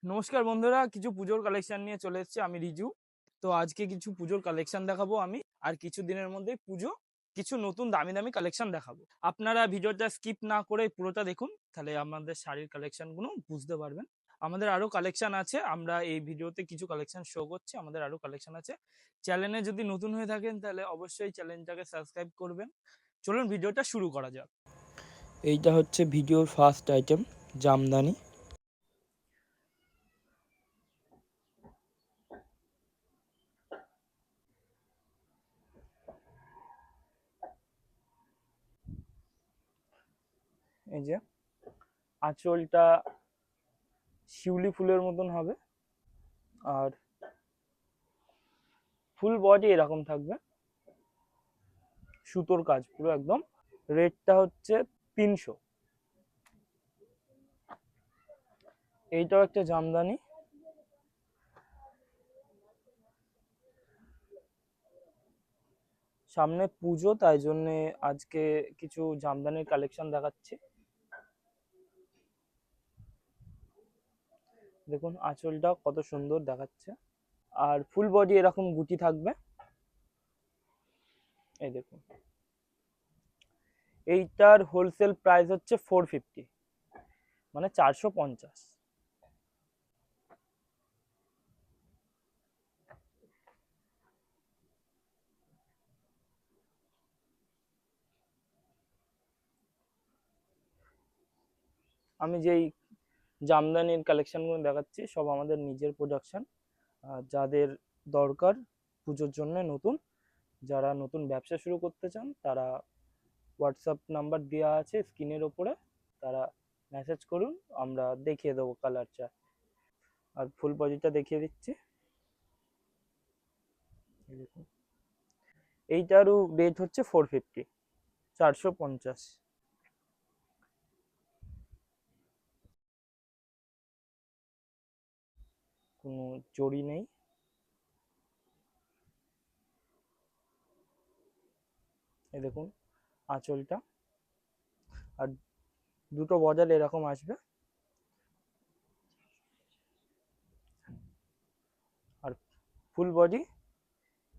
নমস্কার বন্ধুরা, কিছু পুজোর কালেকশন নিয়ে চলে এসেছি। আমি রিজু। তো আজকে কিছু পুজোর কালেকশন দেখাবো আমি, আর কিছু দিনের মধ্যেই পুজো। কিছু নতুন দামি দামি কালেকশন দেখাবো। আপনারা ভিডিওটা স্কিপ না করে পুরোটা দেখুন, তাহলে আমাদের শাড়ির কালেকশন গুলো বুঝতে পারবেন। আমাদের আরো কালেকশন আছে, আমরা এই ভিডিওতে কিছু কালেকশন শো করছি। আমাদের আরো কালেকশন আছে। চ্যানেলে যদি নতুন হয়ে থাকেন তাহলে অবশ্যই চ্যানেলটাকে সাবস্ক্রাইব করবেন। চলুন ভিডিওটা শুরু করা যাক। এইটা হচ্ছে ভিডিওর ফার্স্ট আইটেম, জামদানি। এই যে আঁচলটা শিউলি ফুলের মতন হবে, আর ফুল বডি এরকম থাকবে, সুতোর কাজ পুরো একদম। রেটটা হচ্ছে 300। এইটাও একটা জামদানি। সামনে পুজো, তাই জন্যে আজকে কিছু জামদানির কালেকশন দেখাচ্ছি। দেখুন আঁচলটা কত সুন্দর দেখাচ্ছে, আর ফুল বডি এরকম গুটি থাকবে। এই দেখুন, এইটার হোলসেল প্রাইস হচ্ছে 450, মানে 450। আমি যেই জামদানির কালেকশনগুলো দেখাচ্ছি সব আমাদের নিজের প্রোডাকশন। যাদের দরকার পুজোর জন্য নতুন, যারা নতুন ব্যবসা শুরু করতে চান, তারা হোয়াটসঅ্যাপ নাম্বার দেওয়া আছে স্ক্রিনের ওপরে, তারা মেসেজ করুন, আমরা দেখিয়ে দেবো কালার চার্ট। আর ফুল বডিটা দেখিয়ে দিচ্ছি। এইটারও রেট হচ্ছে 450, 450। কোনো জড়ি নেই। এই দেখুন আঁচলটা, আর দুটো বর্ডার এরকম আসবে, আর ফুল বডি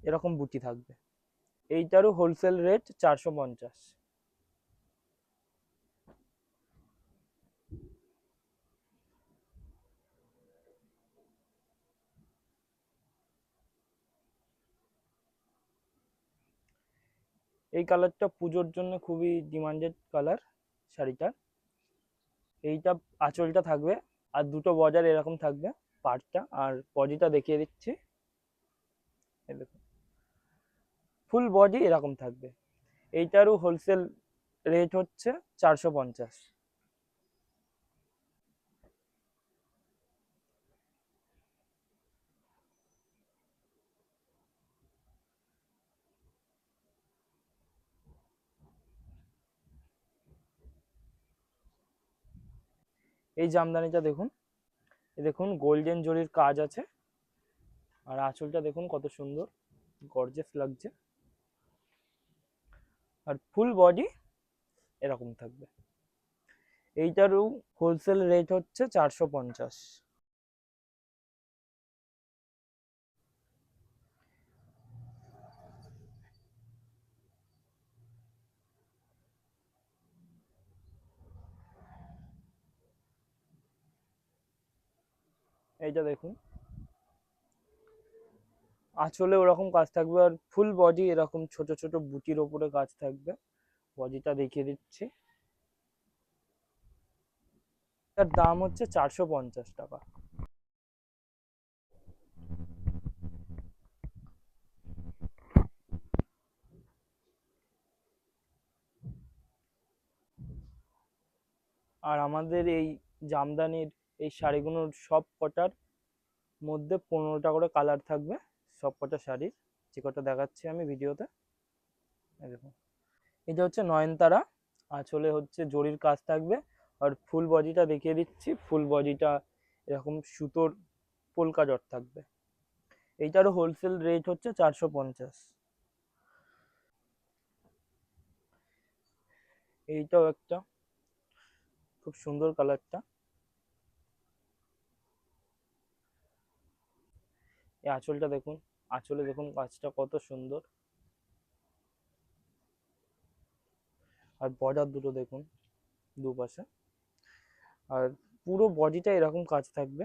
এরকম বুটি থাকবে। এইটারও হোলসেল রেট 450। এই কালারটা পুজোর জন্য খুবই ডিমান্ডেড কালার শাড়িটার। এইটা আঁচলটা থাকবে, আর দুটো বর্ডার এরকম থাকবে পাড়টা, আর বডিটা দেখিয়ে দিচ্ছি। এই দেখুন ফুল বডি এরকম থাকবে। এইটারও হোলসেল রেট হচ্ছে 450। এই জামদানিটা দেখুন, এই দেখুন গোল্ডেন জরির কাজ আছে, আর আঁচলটা দেখুন কত সুন্দর, গর্জিয়াস লাগছে, আর ফুল বডি এরকম থাকবে। এইটারও হোলসেল রেট হচ্ছে 450। এইটা দেখুন, আঁচলে ওরকম কাজ থাকবে, আর ফুল বডি এরকম ছোট ছোট বুটির ওপরে কাজ থাকবে। বডিটা দেখিয়ে দিচ্ছি। তার দাম হচ্ছে 450 টাকা। আর আমাদের এই জামদানির এই শাড়িগুলোর সব কটার মধ্যে 15টা করে কালার থাকবে, সব কটা শাড়ির, যে কটা দেখাচ্ছি আমি ভিডিওতে। এই দেখুন, এটা হচ্ছে নয়নতারা, আঁচলে হচ্ছে জরির কাজ থাকবে, আর ফুল বডিটা দেখিয়ে দিচ্ছি। ফুল বডিটা এরকম সুতোর পোলকা ডট থাকবে। এইটারও হোলসেল রেট হচ্ছে 450। এইটাও একটা খুব সুন্দর কালারটা। এই আঁচলটা দেখুন, আঁচলে দেখুন কাজটা কত সুন্দর, আর বর্ডার দুটো দেখুন দুপাশে, আর পুরো বডিটা এরকম কাজ থাকবে।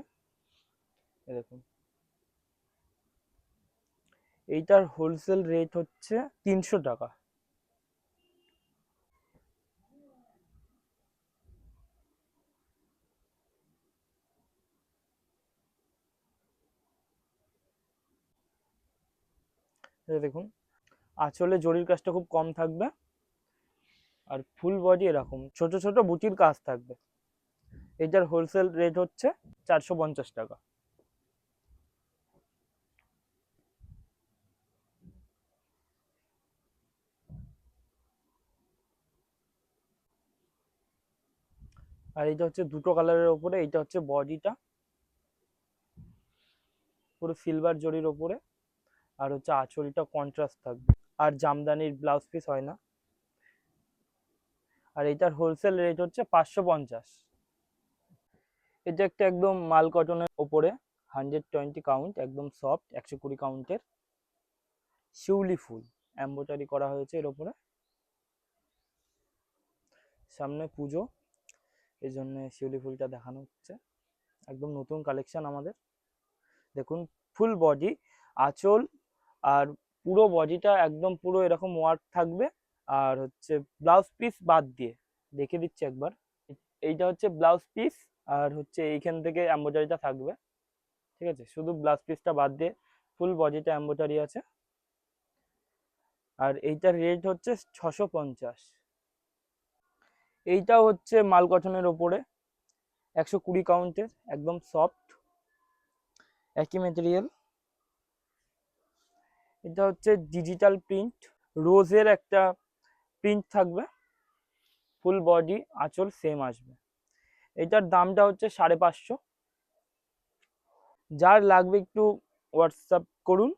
এই দেখুন, এইটার হোলসেল রেট হচ্ছে 300 টাকা। এই দেখুন, আঁচলে জরির কাজটা খুব কম থাকবে, আর ফুল বডি এরকম ছোট ছোট বুটির কাজ থাকবে। এটার হোলসেল রেট হচ্ছে 450 টাকা। আর এটা হচ্ছে দুটো কালারের ওপরে, এইটা হচ্ছে বডিটা পুরো সিলভার জরির ওপরে, আর হচ্ছে আঁচলটা কন্ট্রাস্ট থাকবে, আর জামদানির ব্লাউজ পিস হয় না। আর এটার হোলসেল রেট হচ্ছে 550। এটা একটা একদম মাল কটনের ওপরে 120 কাউন্ট, একদম সফট, 120 কাউন্টের শিউলি ফুল এমব্রয়ডারি করা হয়েছে এর ওপরে। সামনে পুজো, এই জন্য শিউলি ফুলটা দেখানো হচ্ছে। একদম নতুন কালেকশন আমাদের। দেখুন, ফুল বডি, আঁচল আর পুরো বডিটা একদম পুরো এরকম ওয়ার্ক থাকবে। আর হচ্ছে ব্লাউজ পিস বাদ দিয়ে দেখে দিচ্ছি একবার। এইটা হচ্ছে ব্লাউজ পিস, আর হচ্ছে এইখান থেকে এমব্রয়ডারিটা থাকবে, ঠিক আছে? শুধু ব্লাউজ পিসটা বাদ দিয়ে ফুল বডিটা এমব্রয়ডারি আছে। আর এইটার রেট হচ্ছে 650। এইটা হচ্ছে মাল গঠনের ওপরে 120 কাউন্টের, একদম সফট, একই মেটেরিয়াল। এটা হচ্ছে ডিজিটাল প্রিন্ট, রোজের একটা প্রিন্ট থাকবে, ফুল বডি আঁচল সেম আসবে। এটার দামটা হচ্ছে 550। যার লাগবে একটু হোয়াটসঅ্যাপ করুন,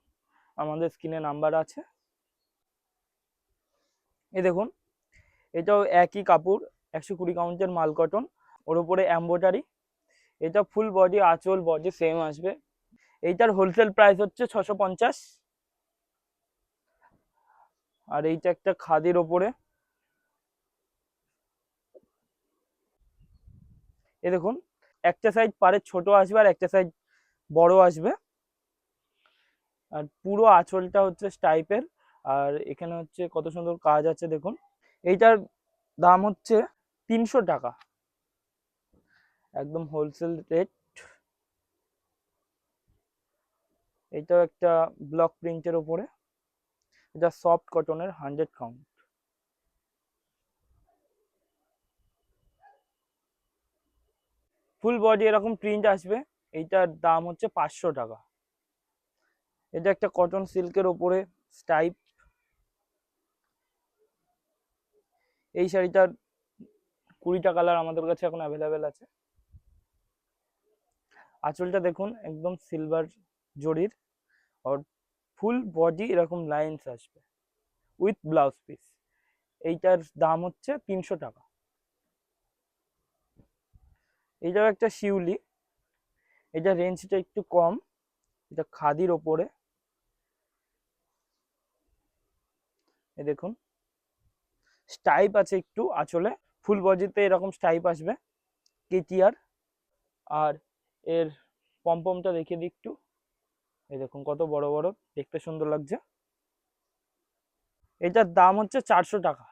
আমাদের স্ক্রিনে নাম্বার আছে। এই দেখুন, এটাও একই কাপড়, 120 কাউন্টের মাল কটন, ওর উপরে এমব্রয়ডারি। এটা ফুল বডি আঁচল বডি সেম আসবে। এইটার হোলসেল প্রাইস হচ্ছে 650। আর এইটা একটা খাদির ওপরে, এই দেখুন, একটা সাইড পারে ছোট আসবে আর একটা সাইড বড় আসবে। আর পুরো আঁচলটা হচ্ছে স্টাইপের, আর এখানে হচ্ছে কত সুন্দর কাজ আছে দেখুন। এইটার দাম হচ্ছে 300 টাকা, একদম হোলসেল রেট। এটাও একটা ব্লক প্রিন্টের ওপরে, এটা সফট কটনের 100 কাউন্ট। ফুল বডি এরকম প্রিন্ট আসবে। এইটার দাম হচ্ছে 500 টাকা। এটা একটা কটন সিল্কের ওপরে স্টাইপ। এই শাড়িটার 20টা কালার আমাদের কাছে এখন অ্যাভেলেবেল আছে। আঁচলটা দেখুন, একদম সিলভার জরির, আর ফুল বডি এরকম লাইন্স আসবে উইথ ব্লাউজ পিস। এইটার দাম হচ্ছে 300 টাকা। এইটাও একটা শিউলি, এটা রেঞ্জটা একটু কম, এটা খাদির ওপরে। এই দেখুন, স্টাইপ আছে একটু আঁচলে, ফুল বডিতে এরকম স্টাইপ আসবে কেটিআর। আর এর পমপমটা দেখিয়ে দিই একটু। এই দেখুন কত বড় বড়, দেখতে সুন্দর লাগছে। এটার দাম হচ্ছে 400 টাকা।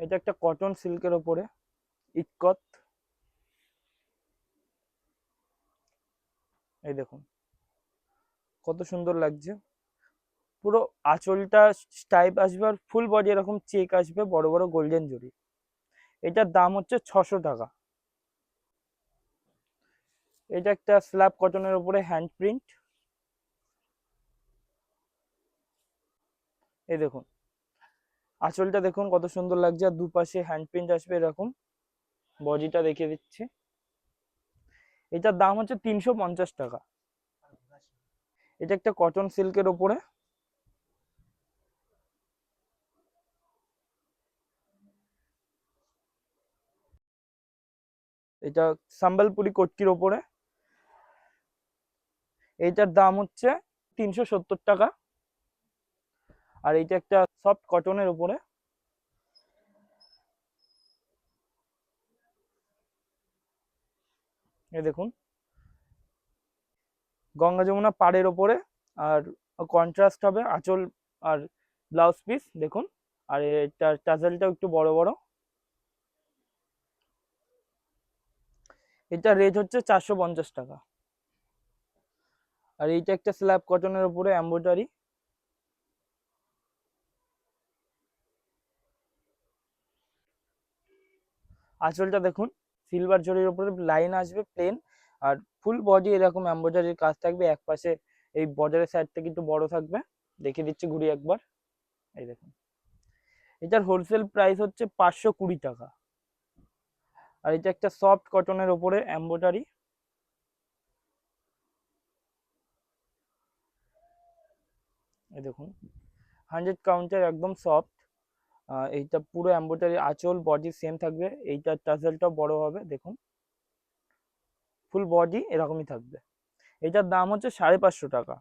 এটা একটা কটন সিল্কের ওপরে ইটকত। এই দেখুন কত সুন্দর লাগছে, পুরো আঁচলটা স্টাইপ আসবে আর ফুল বডি এরকম চেক আসবে বড় বড় গোল্ডেন জরি। এটার দাম হচ্ছে 600 টাকা। এটা একটা স্ল্যাব কটনের উপরে হ্যান্ড প্রিন্ট। এই দেখুন, আঁচলটা দেখুন কত সুন্দর লাগছে, আর দুপাশে হ্যান্ড প্রিন্ট আসবে এরকম। বডিটা দেখিয়ে দিচ্ছি। এটার দাম হচ্ছে 350 টাকা। এটা একটা কটন সিল্কের ওপরে, এটা সম্বলপুরি কটকির ওপরে, এইটার দাম হচ্ছে 370 টাকা। আর এইটা একটা সফট কটনের উপরে, এই দেখুন গঙ্গা যমুনা পাড়ের ওপরে। আর কন্ট্রাস্ট হবে আঁচল আর ব্লাউজ পিস দেখুন। আর এটার টাজেলটাও একটু বড় বড়। এটা রেট হচ্ছে 450 টাকা। আর এইটা একটা স্ল্যাব কটনের উপরে এমব্রয়ডারি। আঁচলটা দেখুন সিলভার জরির উপরে লাইন আসবে প্লেন। আর ফুল বডি এরকম এমব্রয়ডারির কাজ থাকবে। এক পাশে এই বর্ডারের সাইড থেকে একটু বড় থাকবে। দেখিয়ে দিচ্ছি ঘুরিয়ে একবার, এই দেখুন। এটার হোলসেল প্রাইস হচ্ছে 520 টাকা। আর এটা একটা সফট কটনের উপরে এমব্রয়ডারি। এই দেখুন 100 কাউন্টের একদম সফট। এইটা পুরো এমব্রয়ডারি, আঁচল বডি সেম থাকবে। এইটার টাজেলটাও বড় হবে দেখুন, ফুল বডি এরকমই থাকবে। এটার দাম হচ্ছে 550 টাকা।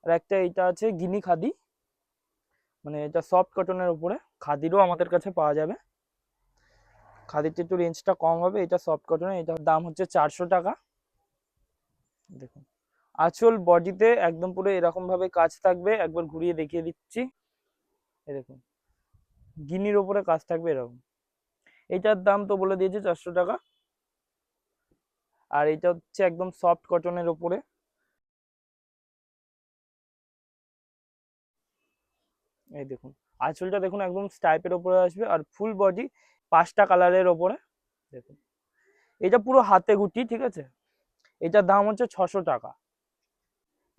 আর একটা এইটা আছে গিনি খাদি, মানে এটা সফট কটনের উপরে। খাদিরও আমাদের কাছে পাওয়া যাবে, খাদিরটা একটু রেঞ্জটা কম হবে। এটা সফট কটনের, এটার দাম হচ্ছে 400 টাকা। দেখুন আঁচল বডিতে একদম পুরো এরকম ভাবে কাজ থাকবে। একবার ঘুরিয়ে দেখিয়ে দিচ্ছি, এই দেখুন গিনির উপরে কাজ থাকবে এরকম। এইটার দাম তো বলে দিয়েছে 400 টাকা। আর এটা হচ্ছে একদম সফট কটনের উপরে। এই দেখুন আঁচলটা দেখুন একদম স্টাইপের উপরে আসবে। আর ফুল বডি 5টা কালারের ওপরে দেখুন। এটা পুরো হাতে গুটি, ঠিক আছে। এটার দাম হচ্ছে 600 টাকা।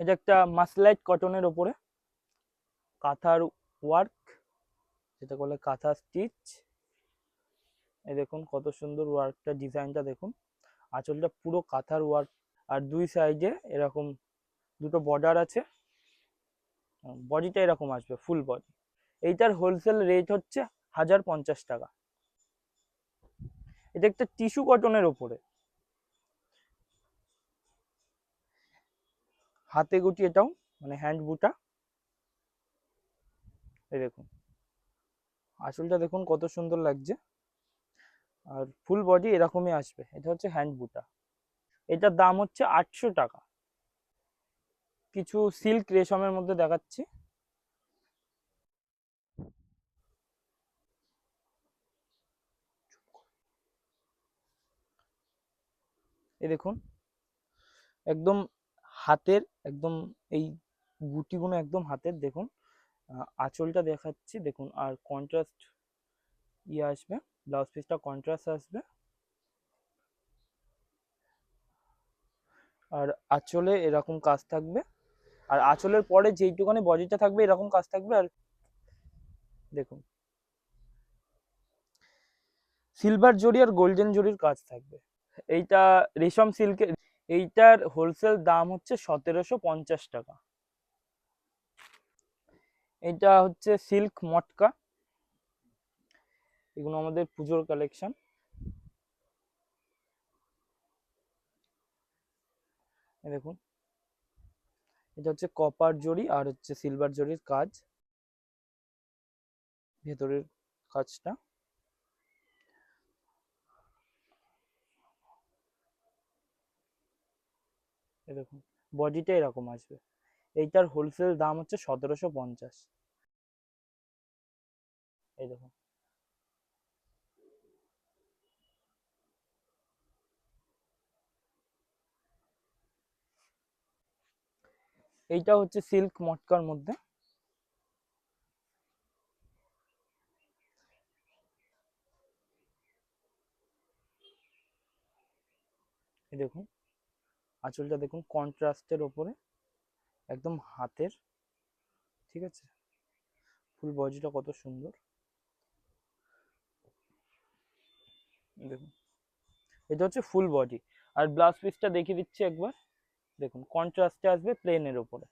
এটা একটা মাসলাইট কটনের ওপরে কাঁথার ওয়ার্ক, যেটা বলে কাঁথা স্টিচ। এই দেখুন কত সুন্দর ওয়ার্কটা, ডিজাইনটা দেখুন। আঁচলটা পুরো কাঁথার ওয়ার্ক। আর দুই সাইডে এরকম দুটো বর্ডার আছে। বডিটা এরকম আসবে ফুল বডি। এইটার হোলসেল রেট হচ্ছে 1050 টাকা। এটা একটা টিস্যু কটনের ওপরে হাতে গুটি, এটাও মানে হ্যান্ড বুটা। এই দেখুন আঁচলটা দেখুন কত সুন্দর লাগছে। আর ফুল বডি এরকমই আসবে। এটা হচ্ছে হ্যান্ড বুটা। এটার দাম হচ্ছে 800 টাকা। কিছু সিল্ক রেশমের মধ্যে দেখাচ্ছি। এই দেখুন একদম হাতের, একদম এই বুটিগুলো একদম হাতের দেখুন। আঁচলটা দেখাচ্ছি দেখুন। আর কন্ট্রাস্ট ইয়ে আসবে, ব্লাউজ পিসটা কন্ট্রাস্ট আসবে। আর আঁচলে এরকম কাজ থাকবে। আর আঁচলের পরে যেইটুখানি বডিটা থাকবে এরকম কাজ থাকবে। আর দেখুন সিলভার জরি আর গোল্ডেন জরির কাজ থাকবে। এইটা রেশম সিল্কের। এইটার হোলসেল দাম হচ্ছে 1750 টাকা। এটা হচ্ছে সিল্ক মটকা। এগুলো আমাদের পুজোর কালেকশন। দেখুন এটা হচ্ছে কপার জরি আর হচ্ছে সিলভার জরির কাজ, ভেতরের কাজটা। এই দেখুন বডিটা এরকম আসবে। এইটার হোলসেল দাম হচ্ছে 1750। এই দেখুন এইটা হচ্ছে সিল্ক মটকার মধ্যে। এই দেখুন আঁচলটা দেখুন কন্ট্রাস্টের ওপরে একদম হাতের, ঠিক আছে। ফুল বডিটা কত সুন্দর দেখুন। এটা হচ্ছে ফুল বডি। আর ব্লাউজ পিসটা দেখিয়ে দিচ্ছি একবার দেখুন, কন্ট্রাস্টে আসবে প্লেনের ওপরে।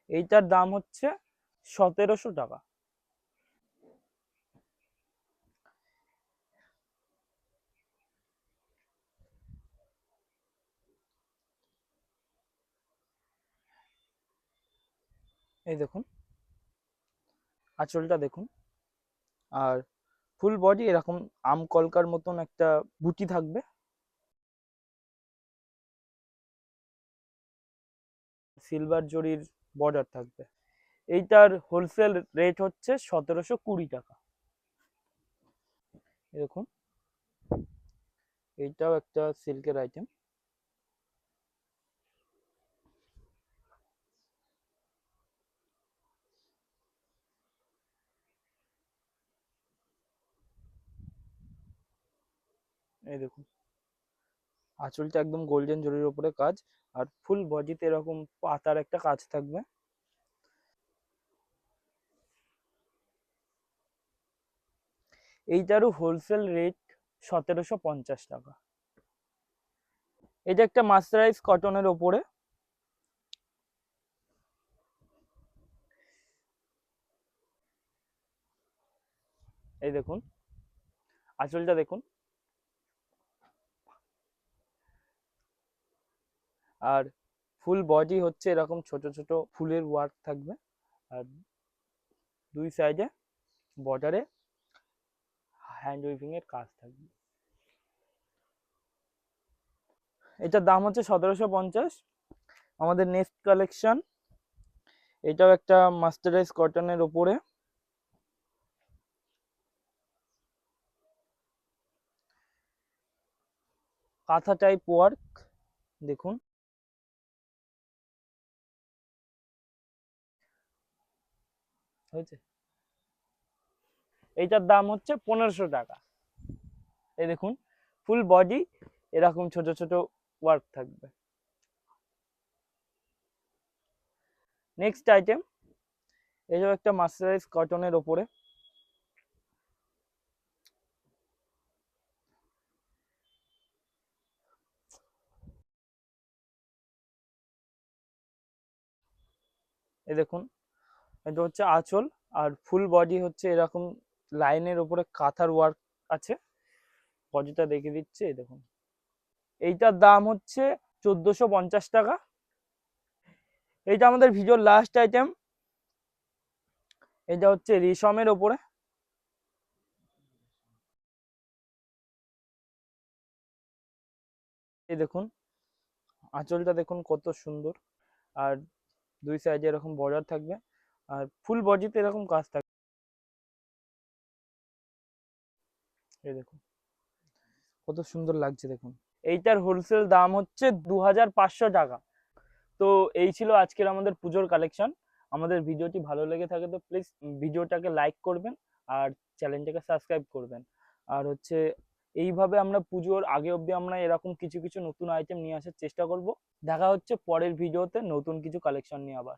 এইটার দাম হচ্ছে 1700 টাকা। এই দেখুন আঁচলটা দেখুন, আর ফুল বডি এরকম আম কলকার মতন একটা বুটি থাকবে। সিলভার জরির বর্ডার থাকবে। এইটার হোলসেল রেট হচ্ছে 1720 টাকা। দেখুন এইটাও একটা সিল্কের আইটেম। এই দেখুন আঁচলটা একদম গোল্ডেন জরির উপরে কাজ, আর ফুল বডিতে এরকম পাতার একটা কাজ থাকবে। এইটারও হোলসেল রেট 1750 টাকা। এটা একটা মার্সারাইজ কটনের ওপরে। এই দেখুন আঁচলটা দেখুন, আর ফুল বডি হচ্ছে এরকম ছোট ছোট ফুলের ওয়ার্ক থাকবে, আর দুই সাইডে বর্ডারে হ্যান্ড উইভিং এর কাজ থাকবে। এটার দাম হচ্ছে 1750। আমাদের নেক্সট কালেকশন, এটাও একটা মাস্টারাইজ কটনের ওপরে। কাঁথা টাইপ ওয়ার্ক দেখুন, হয়েছে। এইটার দাম হচ্ছে 1500 টাকা। এই দেখুন ফুল বডি এরকম ছোট ছোট ওয়ার্ক থাকবে। নেক্সট আইটেম, এটাও একটা মার্সারাইজ কটনের ওপরে। এই দেখুন এটা হচ্ছে আঁচল, আর ফুল বডি হচ্ছে এরকম লাইনের উপরে কাঁথার ওয়ার্ক আছে। বডিটা দেখে দিচ্ছে, এই দেখুন। এইটার দাম হচ্ছে 1450 টাকা। এইটা আমাদের ভিডিওর লাস্ট আইটেম, এটা হচ্ছে রেশমের ওপরে। এই দেখুন আঁচলটা দেখুন কত সুন্দর, আর দুই সাইডে এরকম বর্ডার থাকবে, আর ফুল বডিতে এরকম কাজ থাকবে। এই দেখুন কত সুন্দর লাগছে দেখুন। এইটার হোলসেল দাম হচ্ছে 2500 টাকা। তো এই ছিল আজকের আমাদের পুজোর কালেকশন। আমাদের ভিডিওটি ভালো লেগে থাকে তো প্লিজ ভিডিওটাকে লাইক করবেন, আর চ্যানেলটাকে সাবস্ক্রাইব করবেন। আর হচ্ছে এইভাবে আমরা পুজোর আগে অবধি আমরা এরকম কিছু কিছু নতুন আইটেম নিয়ে আসার চেষ্টা করব। দেখা হচ্ছে পরের ভিডিওতে নতুন কিছু কালেকশন নিয়ে আবার।